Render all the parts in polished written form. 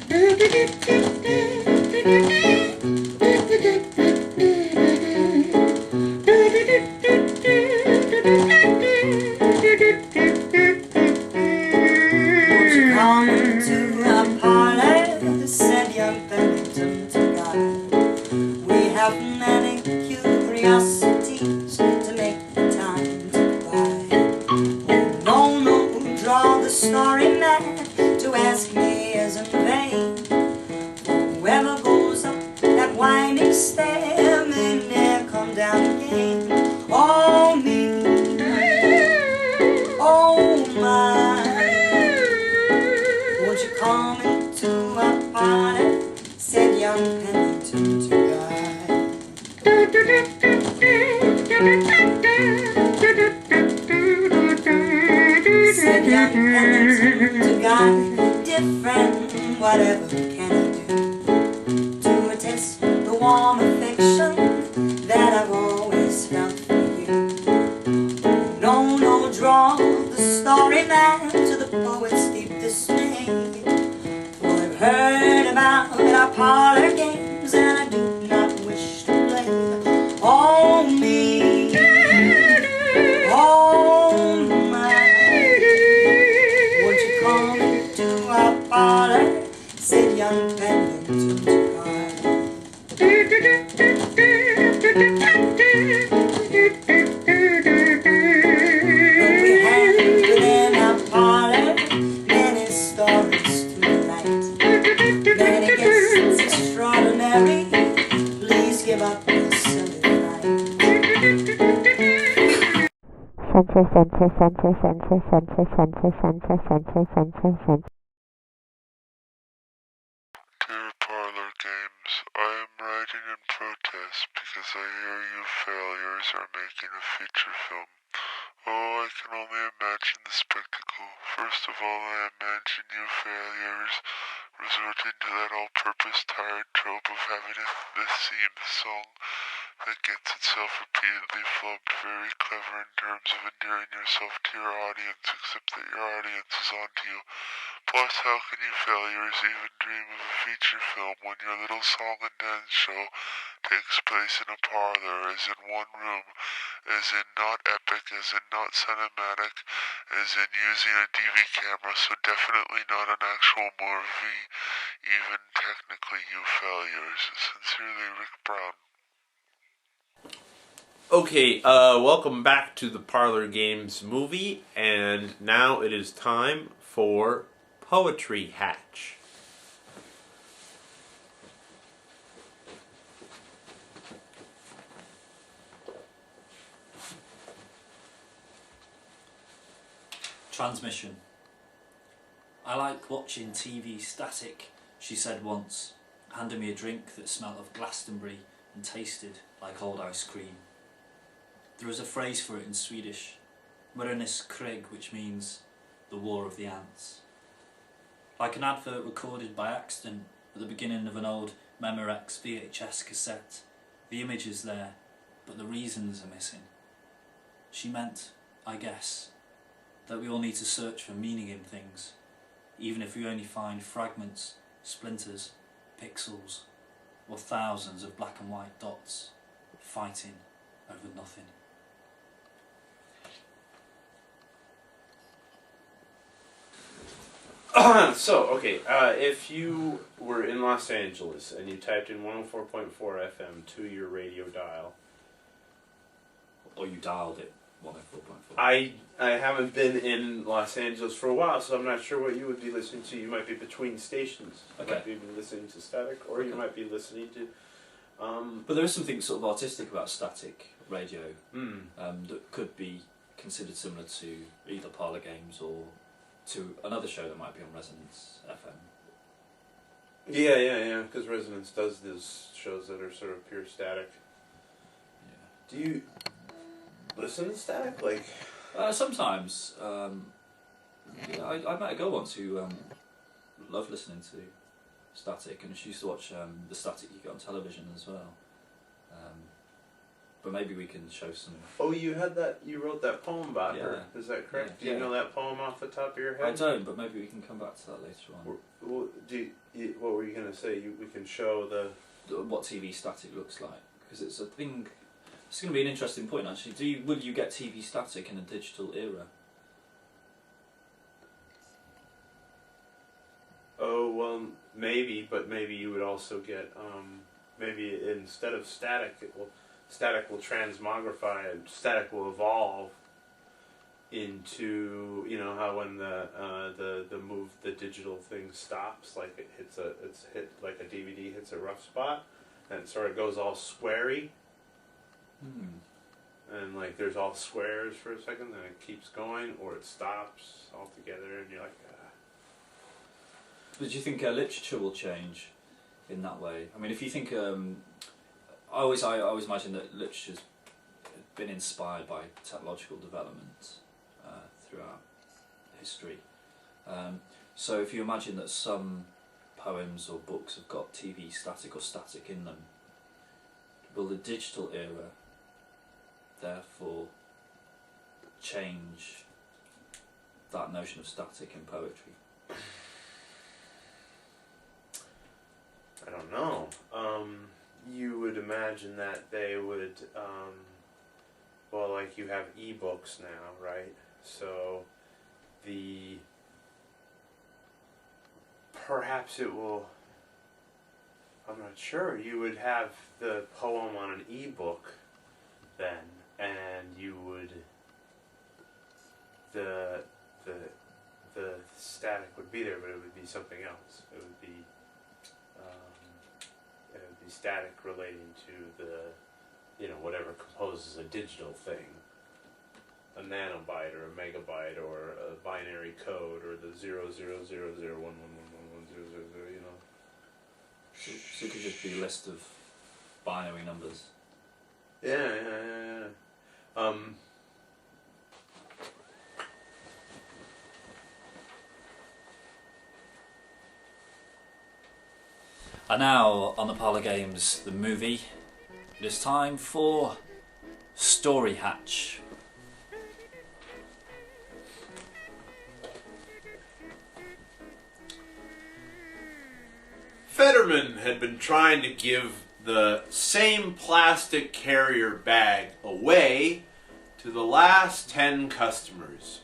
Come to our parlor, said young Bennington to God. We have many curiosities to make the time to fly. No, draw the story man to ask me is in vain. Whoever goes up that winding stair may ne'er come down again. Oh me, oh my, won't you come into our party? Said young Pennington to God. Said young Pennington to God, dear friend, whatever can I do to attest the warm affection that I've always felt for you? No, draw the story man to the poet's deep dismay. For I've heard about our parlor games and I do not wish to play. Oh me, oh my, won't you come to our parlor? Said young Pennington to God. We have within our parlor many stories to relate, many guests extraordinary. Please give up the silly Dear Parlour Games, I am writing in protest because I hear you failures are making a feature film. Oh, I can only imagine the spectacle. First of all, I imagine you failures resorting to that all-purpose tired trope of having the theme song that gets itself repeatedly flubbed. Very clever in terms of endearing yourself to your audience, except that your audience is onto you. Plus, how can you failures even dream of a feature film when your little song and dance show takes place in a parlor, as in one room, as in not epic, as in not cinematic, as in using a DV camera, so definitely not an actual movie, even technically, you failures. Sincerely, Rick Brown. Okay, welcome back to the Parlour Games movie, and now it is time for Poetry Hatch. Transmission. I like watching TV static, she said once, handing me a drink that smelled of Glastonbury and tasted like old ice cream. There is a phrase for it in Swedish, Mörnes Krig, which means the War of the Ants. Like an advert recorded by accident at the beginning of an old Memorex VHS cassette, the image is there, but the reasons are missing. She meant, I guess, that we all need to search for meaning in things, even if we only find fragments, splinters, pixels, or thousands of black and white dots fighting over nothing. If you were in Los Angeles and you typed in 104.4 FM to your radio dial, Or you dialed it 104.4. I haven't been in Los Angeles for a while, so I'm not sure what you would be listening to. You might be between stations. Okay. You might be listening to static, or you might be listening to... But there is something sort of artistic about static radio that could be considered similar to either Parlour Games or to another show that might be on Resonance FM. Yeah, because Resonance does those shows that are sort of pure static. Yeah. Do you listen to static? Like, sometimes. I met a girl once who loved listening to static, and she used to watch the static you get on television as well. But maybe we can show some. Oh, you wrote that poem about her. Yeah. Is that correct? Yeah. Do you know that poem off the top of your head? I don't, but maybe we can come back to that later on. What were you going to say? We can show What TV static looks like, because it's a thing. It's going to be an interesting point, actually. Will you get TV static in a digital era? Oh, well, maybe, but maybe you would also get, maybe instead of static, static will transmogrify, and static will evolve into, you know, how when the digital thing stops, like it's hit like a DVD hits a rough spot, and it sort of goes all squarey. And like there's all squares for a second, then it keeps going, or it stops altogether, and you're like, But do you think literature will change in that way? I mean, if you think, I always imagine that literature's been inspired by technological development throughout history. So if you imagine that some poems or books have got TV static or static in them, will the digital era therefore change that notion of static in poetry? I don't know. You would imagine that they would, well, like you have e-books now, right? So perhaps it will, I'm not sure, you would have the poem on an e-book then, and you would, the static would be there, but it would be something else. It would be static relating to the, you know, whatever composes a digital thing, a nanobyte or a megabyte or a binary code or the 00001111111000, you know. So it could just be a list of binary numbers. Yeah. And now, on the Parlour Games, the movie, it is time for Story Hatch. Fetterman had been trying to give the same plastic carrier bag away to the last 10 customers.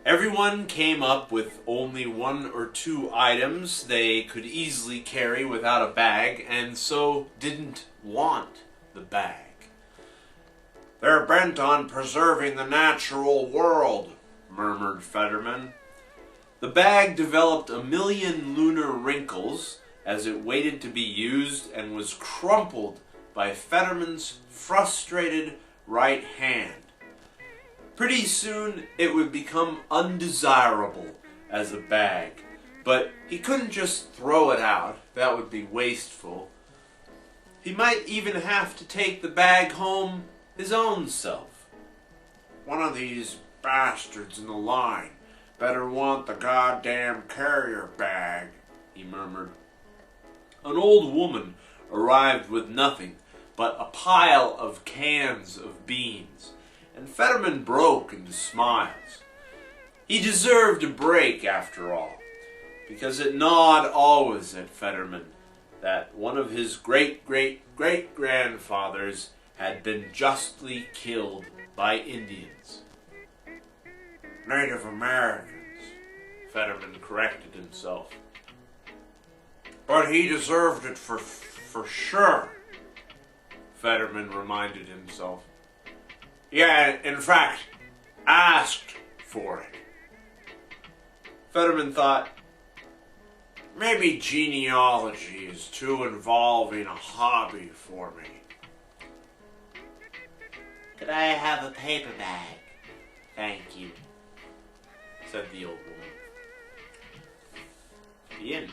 Everyone came up with only 1 or 2 items they could easily carry without a bag, and so didn't want the bag. "They're bent on preserving the natural world," murmured Fetterman. The bag developed 1,000,000 lunar wrinkles as it waited to be used and was crumpled by Fetterman's frustrated right hand. Pretty soon it would become undesirable as a bag, but he couldn't just throw it out. That would be wasteful. He might even have to take the bag home his own self. "One of these bastards in the line better want the goddamn carrier bag," he murmured. An old woman arrived with nothing but a pile of cans of beans, and Fetterman broke into smiles. He deserved a break, after all, because it gnawed always at Fetterman that one of his great-great-great-grandfathers had been justly killed by Indians. "Native Americans," Fetterman corrected himself. "But he deserved it for sure," Fetterman reminded himself. "Yeah, in fact, asked for it." Fetterman thought, maybe genealogy is too involving a hobby for me. "Could I have a paper bag? Thank you," said the old woman. The end.